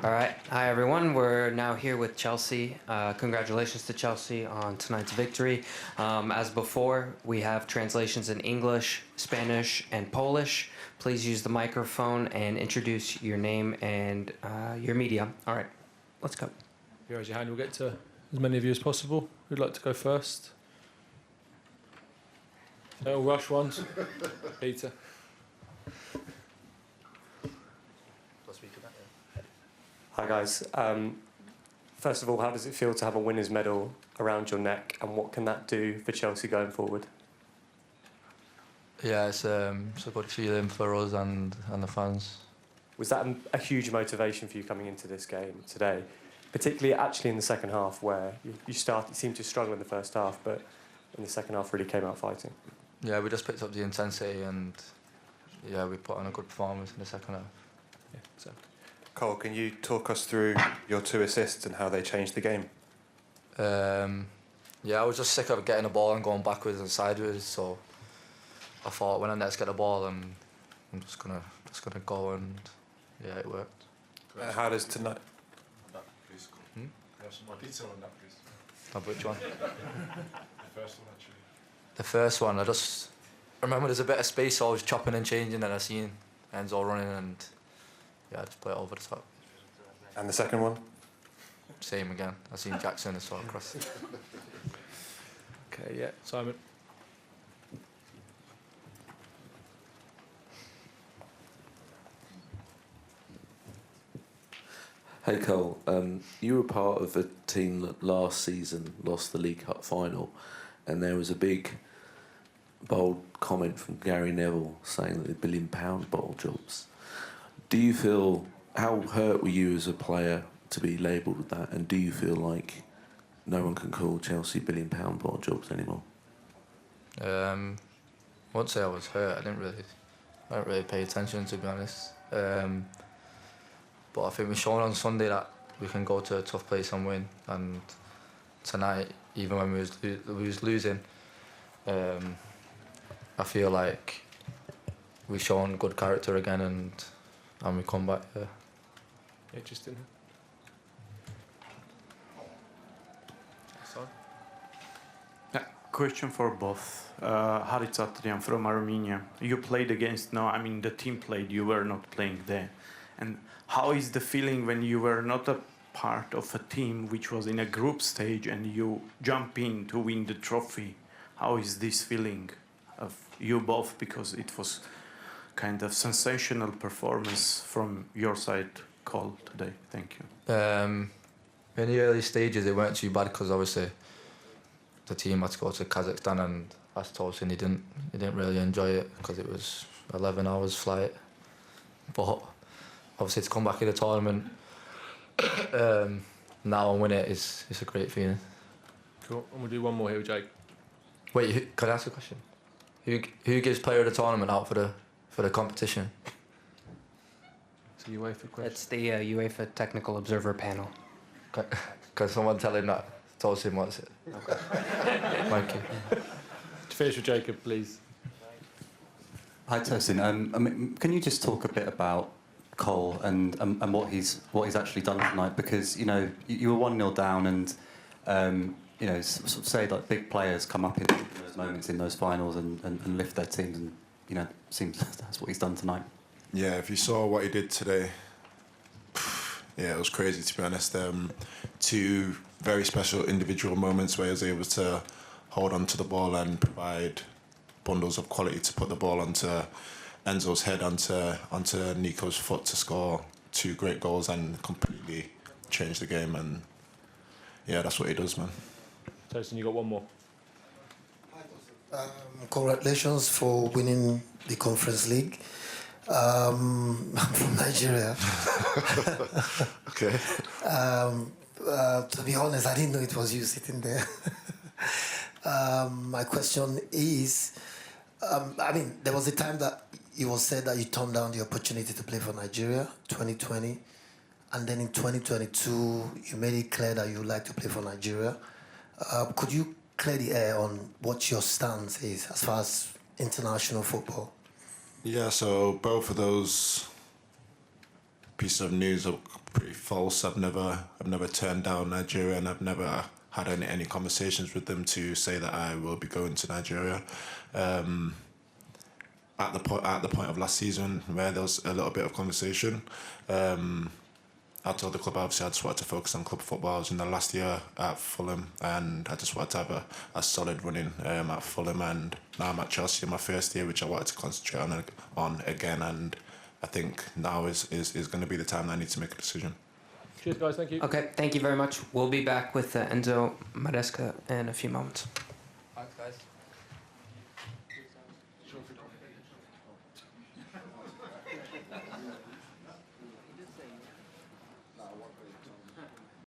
All right. Hi, everyone. We're now here with Chelsea. Congratulations to Chelsea on tonight's victory. As before, we have translations in English, Spanish, and Polish. Please use the microphone and introduce your name and your media. All right. Let's go. If you raise your hand, we'll get to as many of you as possible. Who'd like to go first? No rush ones. Peter. Hi guys. First of all, how does it feel to have a winner's medal around your neck, and what can that do for Chelsea going forward? Yeah, it's a good feeling for us and the fans. Was that a huge motivation for you coming into this game today, particularly actually in the second half, where you seemed to struggle in the first half, but in the second half really came out fighting? Yeah, we just picked up the intensity and yeah, we put on a good performance in the second half. Yeah, so. Cole, can you talk us through your 2 assists and how they changed the game? Yeah, I was just sick of getting the ball and going backwards and sideways, so I thought when I next get the ball, I'm just gonna go, and yeah, it worked. How does tonight? Please, Cole. Have some more detail on that, please. Which one? The first one, actually. The first one, I just remember there's a bit of space, so I was chopping and changing, and I seen Enzo running, and yeah, I just put it over the top. And the second one? Same again. I seen Jackson and saw it across. Okay, yeah, Simon. Hey Cole, you were part of a team that last season lost the League Cup final, and there was a big, bold comment from Gary Neville saying that the £1 billion bottle jobs. Do you feel, how hurt were you as a player to be labelled with that, and do you feel like no one can call Chelsea £1 billion bottle jobs anymore? I won't say I was hurt. I didn't really pay attention, to be honest. But I think we've shown on Sunday that we can go to a tough place and win. And tonight, even when we was losing, I feel like we've shown good character again, and we come back. Yeah, Justin. Question for both. Harit Satrian from Armenia. You played against, the team played, you were not playing there. And how is the feeling when you were not a part of a team which was in a group stage and you jump in to win the trophy? How is this feeling of you both? Because it was kind of sensational performance from your side, Cole, today. Thank you. In the early stages, it weren't too bad because obviously the team had to go to Kazakhstan, and as Tosin, he didn't really enjoy it because it was 11 hours flight. But obviously to come back in the tournament now and win it is a great feeling. Cool. And we'll do one more here with Jake. Wait, can I ask a question? Who gives player of the tournament out for the competition? It's a UEFA question. It's the UEFA Technical Observer Panel. Can someone tell him that Tosin wants it? Okay. Thank you. To finish with Jacob, please. Hi Tosin. Can you just talk a bit about Cole and what he's actually done tonight? Because you were 1-0 down, and sort of say like big players come up in those moments in those finals and lift their teams, and seems that's what he's done tonight. Yeah, if you saw what he did today, yeah, it was crazy, to be honest. 2 very special individual moments where he was able to hold on to the ball and provide bundles of quality to put the ball onto Enzo's head, onto Nico's foot to score 2 great goals and completely change the game. And yeah, that's what he does, man. Tosin, you got one more. Congratulations for winning the Conference League. I'm from Nigeria. Okay. To be honest, I didn't know it was you sitting there. My question is, there was a time that it was said that you turned down the opportunity to play for Nigeria, 2020, and then in 2022, you made it clear that you would like to play for Nigeria. Could you clear the air on what your stance is as far as international football? Yeah, so both of those pieces of news are pretty false. I've never turned down Nigeria, and I've never had any conversations with them to say that I will be going to Nigeria. At the point of last season, where there was a little bit of conversation, I told the club obviously I just wanted to focus on club football. I was in the last year at Fulham, and I just wanted to have a solid running at Fulham, and now I'm at Chelsea in my first year, which I wanted to concentrate on again, and I think now is going to be the time that I need to make a decision. Cheers, guys. Thank you. Okay, thank you very much. We'll be back with Enzo Maresca in a few moments.